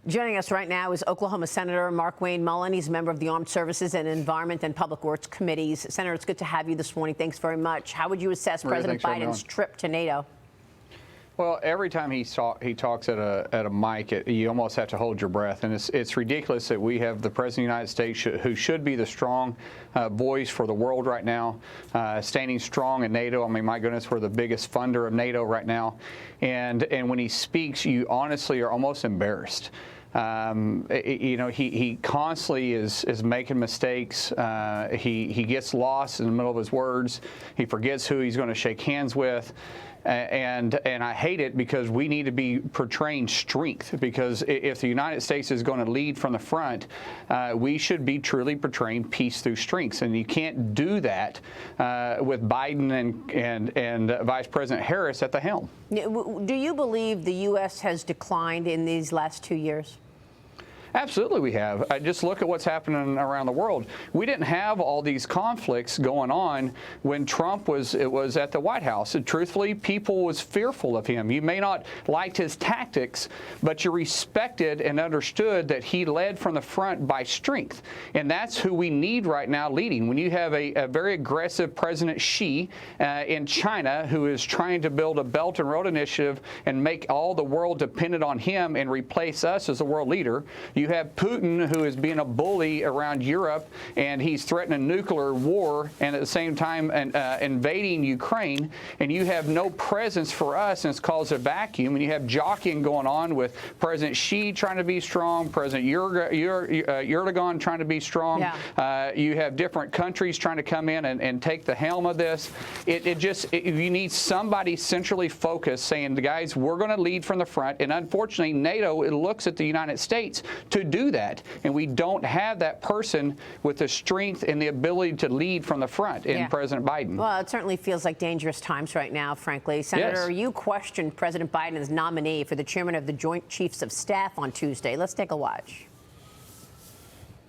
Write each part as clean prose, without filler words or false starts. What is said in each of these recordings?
Joining us right now is Oklahoma Senator Markwayne Mullin. He's a member of the Armed Services and Environment and Public Works Committees. Senator, it's good to have you this morning. Thanks very much. How would you assess President Biden's trip to NATO? Well, every time he talks at a mic, you almost have to hold your breath. And it's ridiculous that we have the President of the United States, who should be the strong voice for the world right now, standing strong in NATO. I mean, my goodness, we're the biggest funder of NATO right now. And when he speaks, you honestly are almost embarrassed. He constantly is making mistakes. He gets lost in the middle of his words. He forgets who he's going to shake hands with. And I hate it because we need to be portraying strength, because if the United States is going to lead from the front, we should be truly portraying peace through strengths. And you can't do that with Biden and Vice President Harris at the helm. Do you believe the U.S. has declined in these last 2 years? Absolutely we have. Just look at what's happening around the world. We didn't have all these conflicts going on when Trump was at the White House. And truthfully, people was fearful of him. You may not liked his tactics, but you respected and understood that he led from the front by strength. And that's who we need right now leading. When you have a very aggressive President Xi in China, who is trying to build a Belt and Road Initiative and make all the world dependent on him and replace us as a world leader. You have Putin, who is being a bully around Europe, and he's threatening nuclear war and at the same time invading Ukraine. And you have no presence for us, and it's caused a vacuum. And you have jockeying going on with President Xi trying to be strong, President Erdogan trying to be strong. Yeah. You have different countries trying to come in and take the helm of this. You need somebody centrally focused saying, guys, we're going to lead from the front. And unfortunately, NATO, it looks at the United States to do that, and we don't have that person with the strength and the ability to lead from the front in President Biden. Well, it certainly feels like dangerous times right now, frankly. Senator, you questioned President Biden as nominee for the chairman of the Joint Chiefs of Staff on Tuesday. Let's take a watch.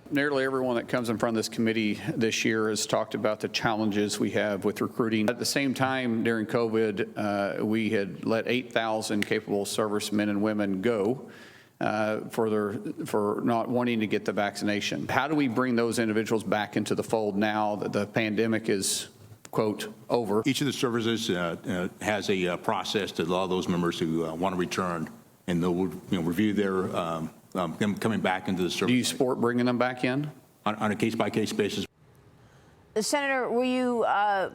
Nearly everyone that comes in front of this committee this year has talked about the challenges we have with recruiting. At the same time, during COVID, we had let 8,000 capable servicemen and women go for not wanting to get the vaccination. How do we bring those individuals back into the fold now that the pandemic is, quote, over? Each of the services has a process to allow those members who want to return, and they'll review their them coming back into the service. Do you support bringing them back in? On a case-by-case basis. Senator, were you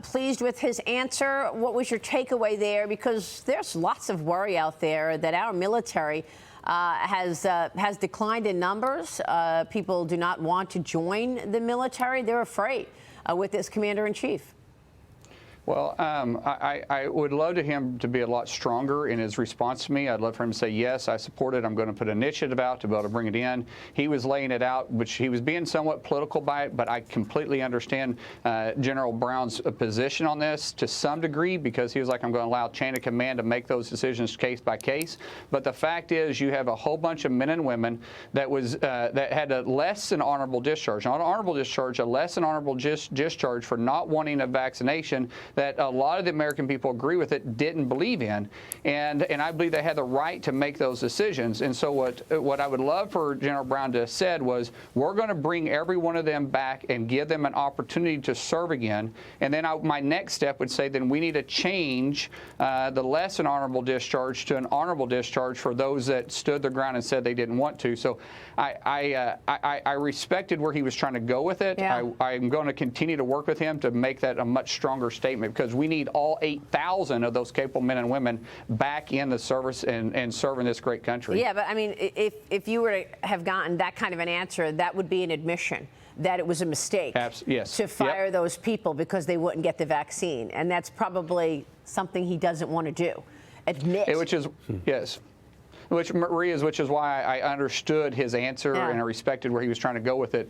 pleased with his answer? What was your takeaway there? Because there's lots of worry out there that our military has declined in numbers. People do not want to join the military. They're afraid with this commander-in-chief. Well, I would love to him to be a lot stronger in his response to me. I'd love for him to say, yes, I support it. I'm going to put an initiative out to be able to bring it in. He was laying it out, which he was being somewhat political by it, but I completely understand General Brown's position on this to some degree, because he was like, I'm going to allow chain of command to make those decisions case by case. But the fact is, you have a whole bunch of men and women that had a less than honorable discharge, not an honorable discharge, a less than honorable discharge for not wanting a vaccination that a lot of the American people agree with it, didn't believe in. And I believe they had the right to make those decisions. And so what I would love for General Brown to have said was, we're going to bring every one of them back and give them an opportunity to serve again. And then my next step would say, then we need to change the less than honorable discharge to an honorable discharge for those that stood their ground and said they didn't want to. So I respected where he was trying to go with it. Yeah. I'm going to continue to work with him to make that a much stronger statement, because we need all 8,000 of those capable men and women back in the service and serving this great country. Yeah, but I mean, if you were to have gotten that kind of an answer, that would be an admission that it was a mistake to fire those people because they wouldn't get the vaccine. And that's probably something he doesn't want to do, admit. Which is, yes. Which is why I understood his answer and I respected where he was trying to go with it,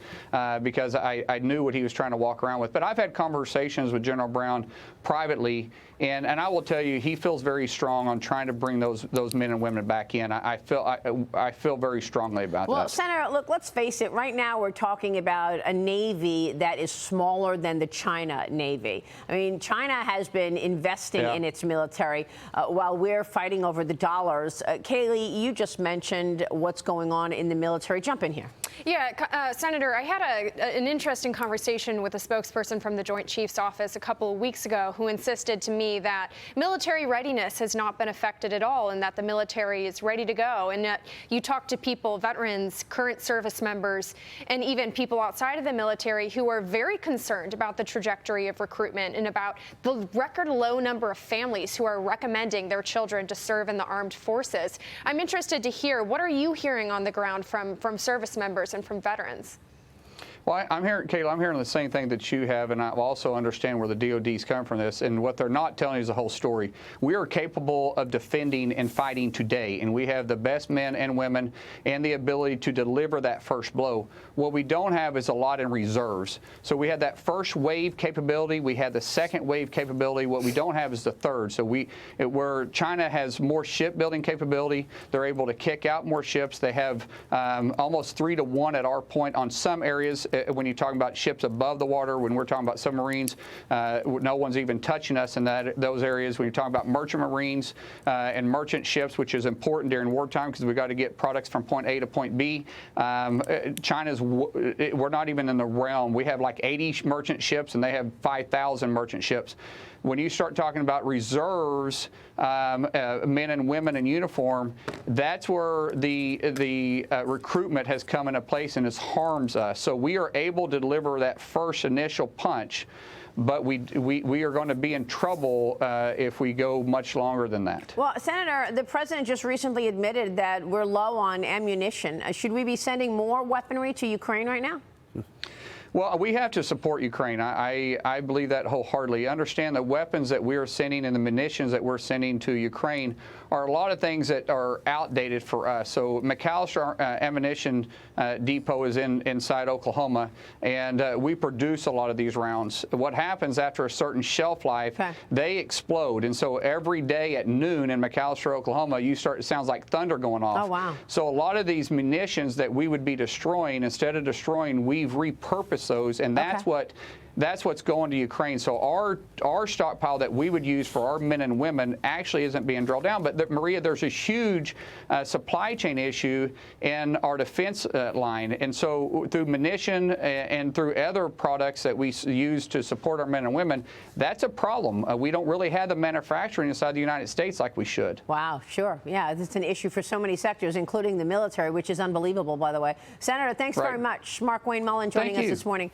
because I knew what he was trying to walk around with. But I've had conversations with General Brown privately, And I will tell you, he feels very strong on trying to bring those men and women back in. I feel very strongly about that. Well, Senator, look, let's face it. Right now, we're talking about a Navy that is smaller than the China Navy. I mean, China has been investing in its military while we're fighting over the dollars. Kaylee, you just mentioned what's going on in the military. Jump in here. Yeah, Senator, I had an interesting conversation with a spokesperson from the Joint Chiefs Office a couple of weeks ago who insisted to me that military readiness has not been affected at all and that the military is ready to go. And you talk to people, veterans, current service members, and even people outside of the military who are very concerned about the trajectory of recruitment and about the record low number of families who are recommending their children to serve in the armed forces. I'm interested to hear, what are you hearing on the ground from service members and from veterans? Well, I'm hearing, Kayla, I'm hearing the same thing that you have, and I also understand where the DOD's come from this. And what they're not telling you is the whole story. We are capable of defending and fighting today, and we have the best men and women and the ability to deliver that first blow. What we don't have is a lot in reserves. So we had that first wave capability. We had the second wave capability. What we don't have is the third. So where China has more shipbuilding capability, they're able to kick out more ships. They have almost 3 to 1 at our point on some areas. When you're talking about ships above the water, when we're talking about submarines, no one's even touching us in those areas. When you're talking about merchant marines and merchant ships, which is important during wartime because we've got to get products from point A to point B, we're not even in the realm. We have like 80 merchant ships, and they have 5,000 merchant ships. When you start talking about reserves, men and women in uniform, that's where the recruitment has come into place and it harms us. So we are able to deliver that first initial punch, but we are going to be in trouble if we go much longer than that. Well, Senator, the president just recently admitted that we're low on ammunition. Should we be sending more weaponry to Ukraine right now? Well, we have to support Ukraine. I believe that wholeheartedly. Understand the weapons that we are sending and the munitions that we're sending to Ukraine are a lot of things that are outdated for us. So McAllister Ammunition Depot is inside Oklahoma, and we produce a lot of these rounds. What happens after a certain shelf life, they explode. And so every day at noon in McAllister, Oklahoma, it sounds like thunder going off. Oh, wow. So a lot of these munitions that we would be destroying, instead of destroying, we've repurposed those, and that's what's going to Ukraine. So our stockpile that we would use for our men and women actually isn't being drilled down. But Maria, there's a huge supply chain issue in our defense line, and so through munition and through other products that we use to support our men and women, that's a problem. We don't really have the manufacturing inside the United States like we should. Wow, sure. Yeah, it's an issue for so many sectors, including the military, which is unbelievable, by the way. Senator, thanks very much. Markwayne Mullin joining us this morning.